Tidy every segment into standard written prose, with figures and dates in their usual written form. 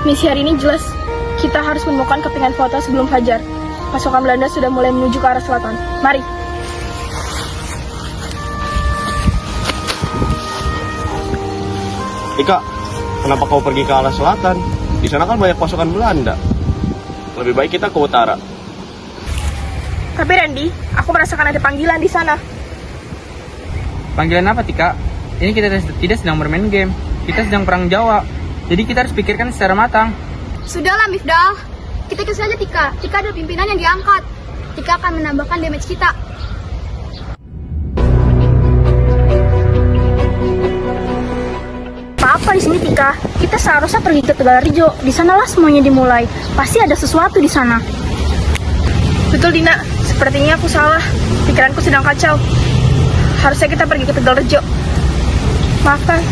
Misi hari ini jelas, kita harus menemukan kepingan foto sebelum fajar. Pasukan Belanda sudah mulai menuju ke arah selatan. Mari. Ika, kenapa kau pergi ke arah selatan? Di sana kan banyak pasukan Belanda. Lebih baik kita ke utara. Tapi Randy, aku merasakan ada panggilan di sana. Panggilan apa, Tika? Ini kita tidak sedang bermain game. Kita sedang perang Jawa. Jadi kita harus pikirkan secara matang. Sudahlah, Mifdah. Kita ikut saja Tika. Tika adalah pimpinan yang diangkat. Tika akan menambahkan damage kita. Apa di sini, Tika? Kita seharusnya pergi ke Tegalrejo. Di sanalah semuanya dimulai. Pasti ada sesuatu di sana. Betul, Dina. Sepertinya aku salah. Pikiranku sedang kacau. Harusnya kita pergi ke Tegalrejo. Maafkan.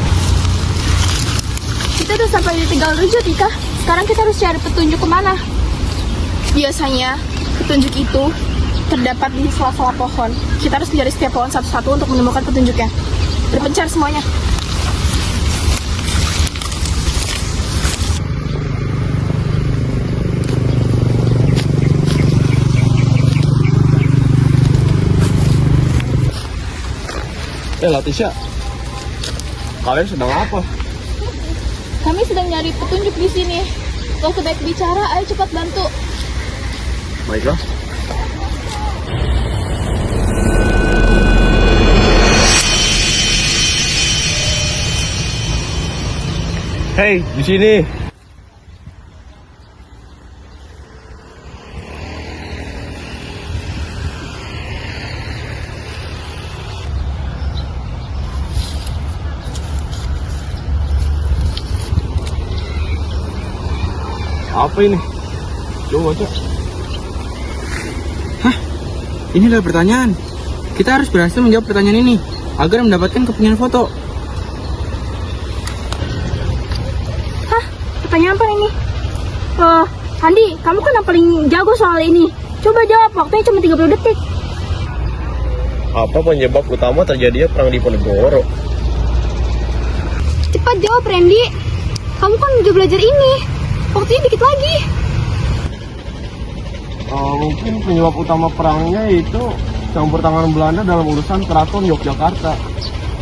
Kita udah sampai di Tegalrejo, Tika. Sekarang kita harus cari petunjuk kemana. Biasanya, petunjuk itu terdapat di sela-sela pohon. Kita harus mencari setiap pohon satu-satu untuk menemukan petunjuknya. Berpencar semuanya. Latisha, kalian sedang apa? Kami sedang nyari petunjuk di sini. Gak usah banyak bicara, ayo cepat bantu. Baiklah. Hei, di sini. Apa ini? Coba baca. Hah? Ini adalah pertanyaan. Kita harus berhasil menjawab pertanyaan ini agar mendapatkan kepingan foto. Hah? Pertanyaan apa ini? Andi, kamu kan yang paling jago soal ini. Coba jawab, waktunya cuma 30 detik. Apa penyebab utama terjadinya perang Diponegoro? Cepat jawab, Randy. Kamu kan udah belajar ini. Waktunya dikit lagi. Mungkin penyebab utama perangnya itu campur tangan Belanda dalam urusan keraton Yogyakarta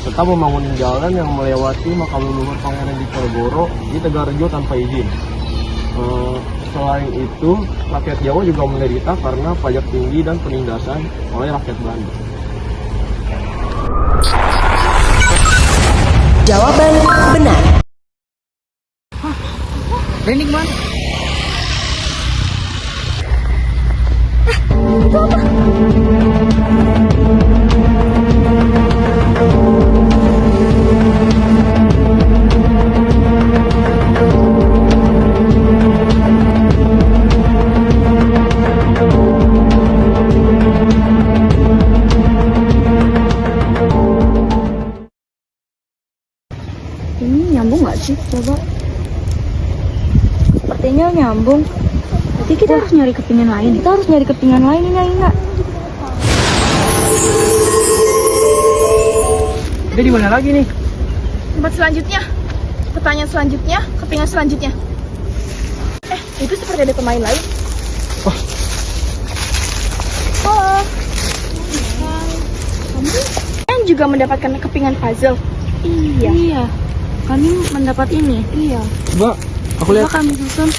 serta membangun jalan yang melewati makam leluhur Pangeran Diponegoro di Tegalrejo tanpa izin. Selain itu, rakyat Jawa juga menderita karena pajak tinggi dan penindasan oleh rakyat Belanda. Jawaban benar. Randy kemana? Itu apa? Ini nyambung nggak sih? Coba. Sepertinya nyambung. Berarti kita harus nyari kepingan lain. Kita harus nyari kepingan lain ini, Aina. Dia di mana lagi nih? Tempat selanjutnya. Pertanyaan selanjutnya, kepingan selanjutnya. Itu seperti ada pemain lain. Halo. Kamu juga mendapatkan kepingan puzzle? Iya. Kami mendapat ini. Iya. Coba, aku lihat. Kami susun.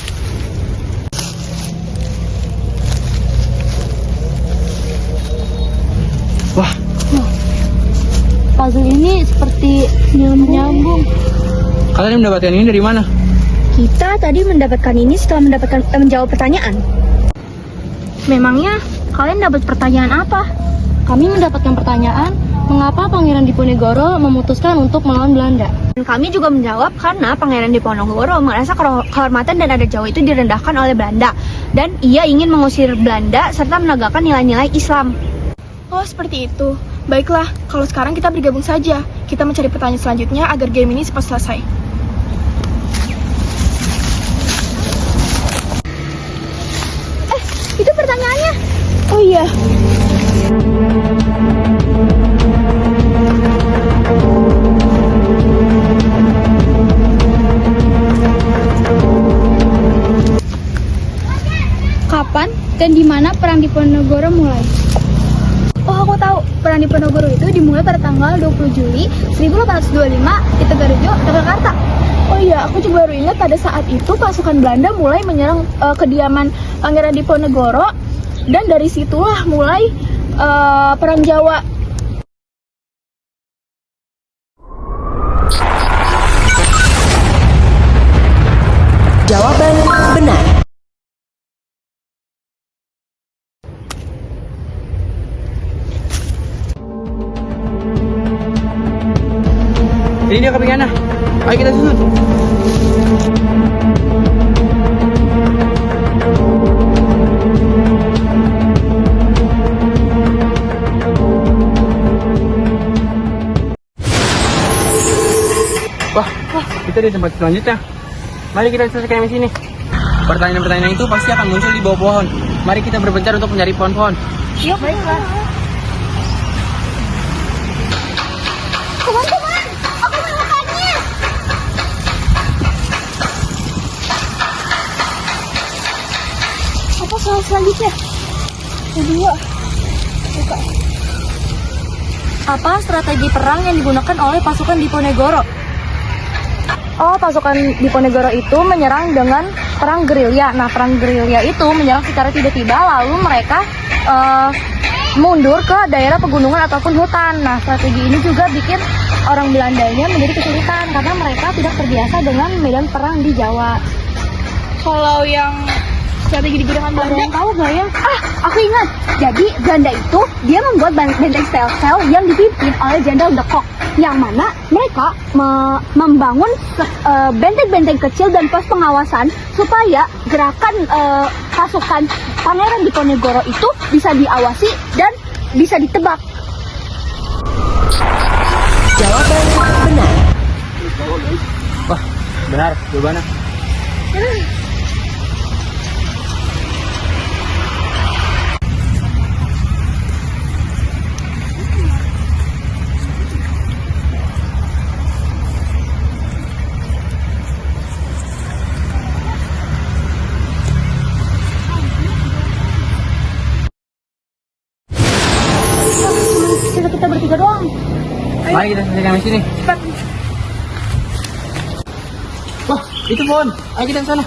Wah, Puzzle ini seperti nyambung. kalian mendapatkan ini dari mana? Kita tadi mendapatkan ini setelah menjawab pertanyaan. Memangnya kalian dapat pertanyaan apa? Kami mendapatkan pertanyaan, mengapa Pangeran Diponegoro memutuskan untuk melawan Belanda? Dan kami juga menjawab karena Pangeran Diponegoro merasa kehormatan dan adat Jawa itu direndahkan oleh Belanda. Dan ia ingin mengusir Belanda serta menegakkan nilai-nilai Islam. Oh, seperti itu. Baiklah, kalau sekarang kita bergabung saja. Kita mencari pertanyaan selanjutnya agar game ini cepat selesai. Itu pertanyaannya. Oh iya. Kapan dan di mana Perang Diponegoro mulai? Oh, aku tahu. Perang Diponegoro itu dimulai pada tanggal 20 Juli 1825 di Tegarejo, Yogyakarta. Oh iya, aku juga baru ingat pada saat itu pasukan Belanda mulai menyerang kediaman Pangeran Diponegoro dan dari situlah mulai Perang Jawa. Jawaban benar. Ini dia kepingannya. Ayo kita susun. Wah, kita di tempat selanjutnya. Mari kita selesaikan di sini. Pertanyaan-pertanyaan itu pasti akan muncul di bawah pohon. Mari kita berpencar untuk mencari pohon-pohon. Yuk, baiklah. Teman-teman, aku menemukannya. Apa soal selanjutnya? Kedua. Buka. Apa strategi perang yang digunakan oleh pasukan Diponegoro? Oh, pasukan Diponegoro itu menyerang dengan perang gerilya. Nah, perang gerilya itu menyerang secara tiba-tiba, lalu mereka mundur ke daerah pegunungan ataupun hutan. Nah, strategi ini juga bikin orang Belandanya menjadi kesulitan karena mereka tidak terbiasa dengan medan perang di Jawa. Kalau yang strategi digunakan Belanda, ada yang tahu nggak ya? Aku ingat. Jadi Belanda itu dia membuat benteng sel-sel yang dipimpin oleh Jenderal de Kock, yang mana mereka membangun benteng-benteng kecil dan pos pengawasan supaya gerakan pasukan Pangeran Diponegoro itu bisa diawasi dan bisa ditebak. Jawaban benar. Wah, benar. Jawabannya. Kita bertiga doang. Mari kita selesaikan di sini. Cepat. Wah, itu pohon. Ayo kita ke sana.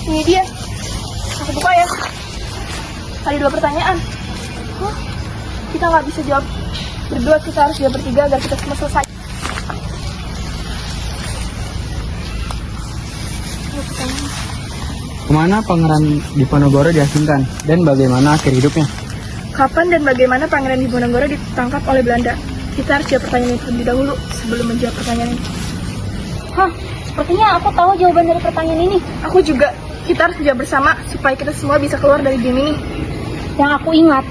Ini dia. Aku buka ya. Ada 2 pertanyaan. Kita nggak bisa jawab berdua, kita harus jawab bertiga agar kita semua selesai. Kemana Pangeran Diponegoro diasingkan dan bagaimana akhir hidupnya? Kapan dan bagaimana Pangeran Diponegoro ditangkap oleh Belanda? Kita harus jawab pertanyaan ini terlebih dahulu sebelum menjawab pertanyaan ini. Sepertinya aku tahu jawaban dari pertanyaan ini. Aku juga. Kita harus menjawab bersama supaya kita semua bisa keluar dari game ini. Yang aku ingat,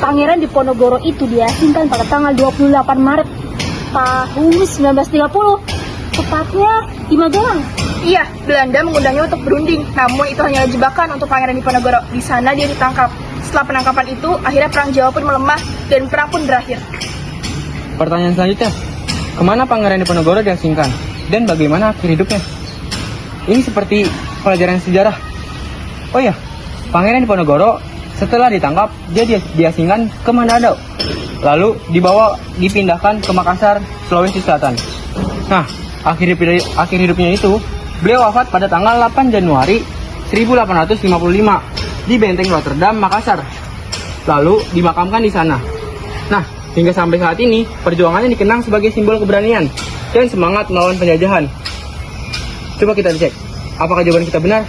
Pangeran Diponegoro itu diasingkan pada tanggal 28 Maret tahun 1930. Tepatnya di Magelang. Iya, Belanda mengundangnya untuk berunding. Namun itu hanyalah jebakan untuk Pangeran Diponegoro. Di sana dia ditangkap. Setelah penangkapan itu, akhirnya perang Jawa pun melemah dan perang pun berakhir. Pertanyaan selanjutnya, kemana Pangeran Diponegoro diasingkan? Dan bagaimana akhir hidupnya? Ini seperti pelajaran sejarah. Oh ya, Pangeran Diponegoro setelah ditangkap, dia diasingkan ke Manado. Lalu dipindahkan ke Makassar, Sulawesi Selatan. Nah, akhir hidupnya itu, beliau wafat pada tanggal 8 Januari 1855 di Benteng Rotterdam, Makassar. Lalu dimakamkan di sana. Nah, hingga sampai saat ini, perjuangannya dikenang sebagai simbol keberanian dan semangat melawan penjajahan. Coba kita cek, apakah jawaban kita benar